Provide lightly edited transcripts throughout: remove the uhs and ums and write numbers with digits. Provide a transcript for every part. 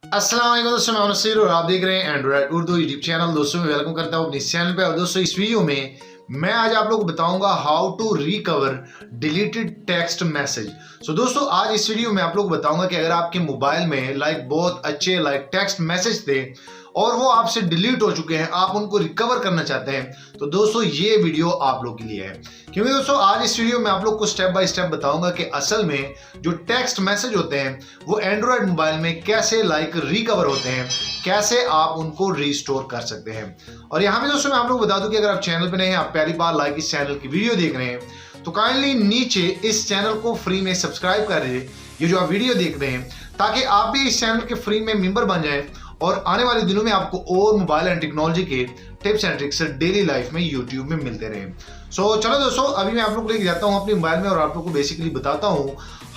अस्सलाम वालेकुम दोस्तों, मैं नसीर और आप देख रहे हैं एंड्रॉइड उर्दू यूट्यूब चैनल। दोस्तों मैं वेलकम करता हूं अपने चैनल पे। और दोस्तों इस वीडियो में मैं आज आप लोगों को बताऊंगा how to recover deleted text message. So दोस्तों आज इस वीडियो में आप लोगों को बताऊंगा कि अगर आपके मोबाइल में बहुत अच्छे टेक्स्ट मैसेज थे और वो आपसे डिलीट हो चुके हैं, आप उनको रिकवर करना चाहते हैं, तो दोस्तों ये वीडियो आप लोग के लिए है। क्योंकि दोस्तों आज इस वीडियो में आप लोग को स्टेप बाय स्टेप बताऊंगा कि असल में जो टेक्स्ट मैसेज होते हैं वो एंड्रॉयड मोबाइल में कैसे रिकवर होते हैं, कैसे आप उनको रिस्टोर कर सकते हैं। और यहाँ पे दोस्तों मैं आप लोग बता दूं कि अगर आप चैनल पे नए हैं, आप पहली बार इस चैनल की वीडियो देख रहे हैं, तो काइंडली नीचे इस चैनल को फ्री में सब्सक्राइब कर दीजिए, ये जो आप वीडियो देख रहे हैं, ताकि आप भी इस चैनल के फ्री में मेंबर बन जाएं और आने वाले दिनों में आपको और मोबाइल एंड टेक्नोलॉजी के tips and tricks daily life में यूट्यूब में मिलते रहे। सो चलो दोस्तों अभी मैं आप लोग को लेके जाता हूं अपने मोबाइल में और आप लोग को बेसिकली बताता हूं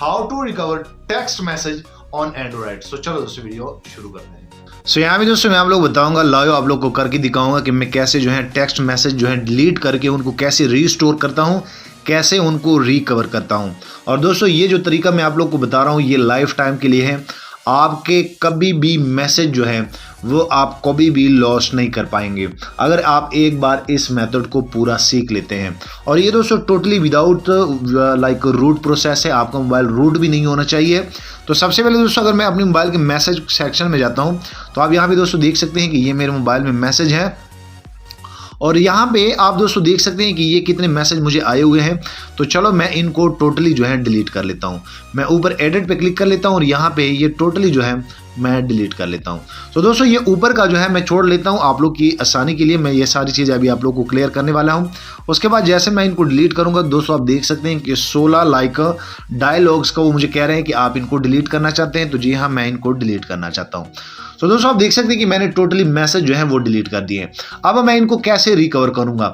how to recover text message on android. So चलो दोस्तों वीडियो शुरू करते हैं। सो यहाँ भी दोस्तों मैं आप लोग बताऊंगा, लाइव आप लोग को करके दिखाऊंगा कि मैं कैसे टेक्स्ट मैसेज डिलीट करके उनको कैसे रीस्टोर करता हूँ, कैसे उनको रिकवर करता हूँ। और दोस्तों ये जो तरीका मैं आप लोग को बता रहा हूँ ये लाइफ टाइम के लिए है। आपके कभी भी मैसेज वो आप कभी भी लॉस नहीं कर पाएंगे अगर आप एक बार इस मेथड को पूरा सीख लेते हैं। और ये दोस्तों टोटली विदाउट रूट प्रोसेस है, आपका मोबाइल रूट भी नहीं होना चाहिए। तो सबसे पहले दोस्तों अगर मैं अपने मोबाइल के मैसेज सेक्शन में जाता हूँ तो आप यहाँ पे दोस्तों देख सकते हैं कि ये मेरे मोबाइल में मैसेज है और यहाँ पे आप दोस्तों देख सकते हैं कि ये कितने मैसेज मुझे आए हुए हैं। तो चलो मैं इनको टोटली डिलीट कर लेता हूँ। मैं ऊपर एडिट पे क्लिक कर लेता हूँ और यहाँ पे ये टोटली मैं डिलीट कर लेता हूँ। तो दोस्तों ये ऊपर का मैं छोड़ लेता हूँ आप लोग की आसानी के लिए। मैं ये सारी चीज़ें अभी आप लोग को क्लियर करने वाला हूँ। उसके बाद जैसे मैं इनको डिलीट करूँगा दोस्तों आप देख सकते हैं कि 16 डायलॉग्स का वो मुझे कह रहे हैं कि आप इनको डिलीट करना चाहते हैं। तो जी हाँ, मैं इनको डिलीट करना चाहता हूँ। तो दोस्तों आप देख सकते हैं कि मैंने टोटली मैसेज वो डिलीट कर दिए। अब मैं इनको कैसे रिकवर करूंगा।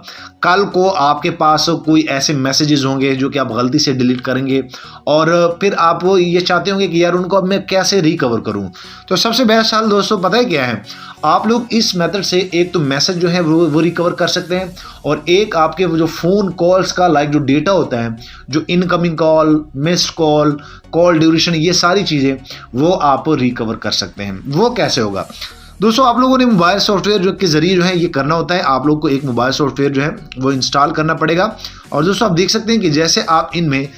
कल को आपके पास कोई ऐसे मैसेजेस होंगे जो कि आप गलती से डिलीट करेंगे और फिर आप वो ये चाहते होंगे कि यार उनको अब मैं कैसे रिकवर करूं। तो सबसे बेस्ट हाल दोस्तों पता है क्या है, आप लोग इस मेथड से एक तो मैसेज वो रिकवर कर सकते हैं और एक आपके वो जो फ़ोन कॉल्स का जो डेटा होता है, जो incoming call, missed call, call duration, ये सारी चीज़ें वो आप रिकवर कर सकते हैं। वो कैसे होगा दोस्तों, आप लोगों ने मोबाइल सॉफ्टवेयर के जरिए ये करना होता है। आप लोग को एक मोबाइल सॉफ्टवेयर वो इंस्टॉल करना पड़ेगा। और दोस्तों आप देख सकते हैं कि जैसे आप इनमें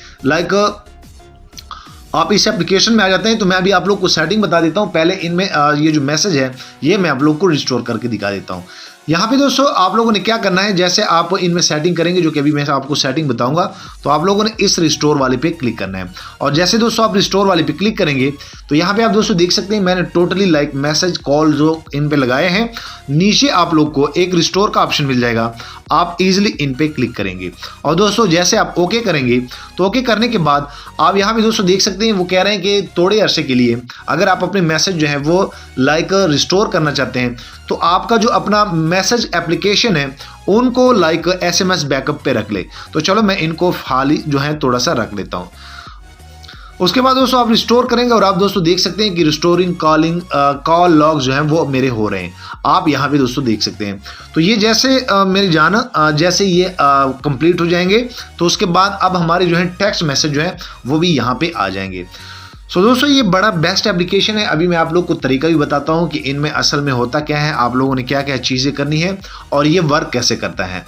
आप इस एप्लीकेशन में आ जाते हैं तो मैं अभी आप लोग को सेटिंग बता देता हूं। पहले इनमें ये जो मैसेज है ये मैं आप लोग को रिस्टोर करके दिखा देता हूं। यहाँ पे दोस्तों आप लोगों ने क्या करना है, जैसे आप इनमें सेटिंग करेंगे, जो कि अभी मैं आपको सेटिंग बताऊंगा, तो आप लोगों ने इस रिस्टोर वाले पे क्लिक करना है। और जैसे दोस्तों आप रिस्टोर वाले पे क्लिक करेंगे तो यहाँ पे आप दोस्तों देख सकते हैं मैंने टोटली मैसेज कॉल जो इन पे लगाए हैं, नीचे आप लोग को एक रिस्टोर का ऑप्शन मिल जाएगा। आप इजिली इन पे क्लिक करेंगे और दोस्तों जैसे आप ओके करेंगे तो ओके करने के बाद आप यहाँ पे दोस्तों देख सकते हैं वो कह रहे हैं कि थोड़े अरसे के लिए अगर आप अपने मैसेज वो रिस्टोर करना चाहते हैं तो आपका जो अपना मैसेज एप्लीकेशन है उनको SMS बैकअप पे रख ले। तो चलो मैं इनको हाल ही थोड़ा सा रख लेता हूँ। उसके बाद दोस्तों आप रिस्टोर करेंगे और आप दोस्तों देख सकते हैं कि रिस्टोरिंग कॉल लॉग्स वो मेरे हो रहे हैं। आप यहाँ पे दोस्तों देख सकते हैं। तो ये जैसे मेरी जान जैसे ये कंप्लीट हो जाएंगे तो उसके बाद अब हमारे टेक्स्ट मैसेज वो भी यहाँ पे आ जाएंगे। सो दोस्तों ये बड़ा बेस्ट एप्लीकेशन है। अभी मैं आप लोग को तरीका भी बताता हूँ कि इनमें असल में होता क्या है, आप लोगों ने क्या क्या चीज़ें करनी है और ये वर्क कैसे करता है।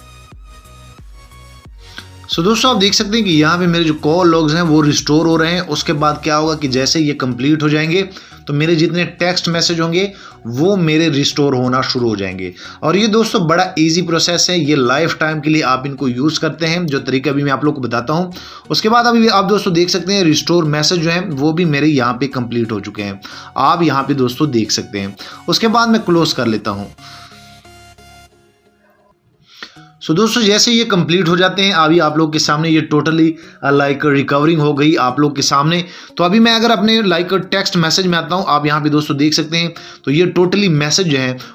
सो दोस्तों आप देख सकते हैं कि यहाँ पे मेरे जो कॉल लॉग्स हैं वो रिस्टोर हो रहे हैं। उसके बाद क्या होगा कि जैसे ये कंप्लीट हो जाएंगे तो मेरे जितने टेक्स्ट मैसेज होंगे वो मेरे रिस्टोर होना शुरू हो जाएंगे। और ये दोस्तों बड़ा इजी प्रोसेस है, ये लाइफ टाइम के लिए आप इनको यूज़ करते हैं, जो तरीका अभी मैं आप लोग को बताता हूँ। उसके बाद अभी आप दोस्तों देख सकते हैं रिस्टोर मैसेज वो भी मेरे यहाँ पे कंप्लीट हो चुके हैं। आप यहाँ पे दोस्तों देख सकते हैं। उसके बाद मैं क्लोज कर लेता हूँ। सो दोस्तों जैसे ये कंप्लीट हो जाते हैं अभी आप लोग के सामने ये टोटली रिकवरिंग हो गई आप लोग के सामने। तो अभी मैं अगर अपने टेक्स्ट मैसेज में आता हूँ, आप यहाँ पे दोस्तों देख सकते हैं तो ये टोटली मैसेज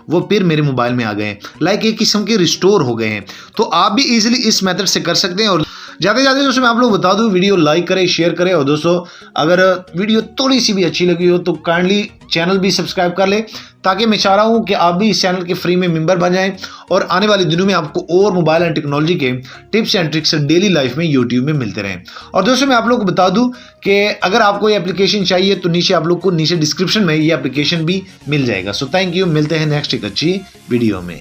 वो फिर मेरे मोबाइल में आ गए हैं, एक किस्म के रिस्टोर हो गए हैं। तो आप भी इजीली इस मेथड से कर सकते हैं। और जाते जाते दोस्तों मैं आप लोग बता दूं, वीडियो लाइक करें, शेयर करें, और दोस्तों अगर वीडियो थोड़ी सी भी अच्छी लगी हो तो काइंडली चैनल भी सब्सक्राइब कर ले, ताकि मैं चाह रहा हूं कि आप भी इस चैनल के फ्री में मेंबर बन जाएं और आने वाले दिनों में आपको और मोबाइल एंड टेक्नोलॉजी के tips and tricks daily life में यूट्यूब में मिलते रहें। और दोस्तों मैं आप लोग को बता दूं कि अगर आपको ये एप्लीकेशन चाहिए तो नीचे आप लोग को नीचे डिस्क्रिप्शन में ये एप्लीकेशन भी मिल जाएगा। सो थैंक यू, मिलते हैं नेक्स्ट एक अच्छी वीडियो में।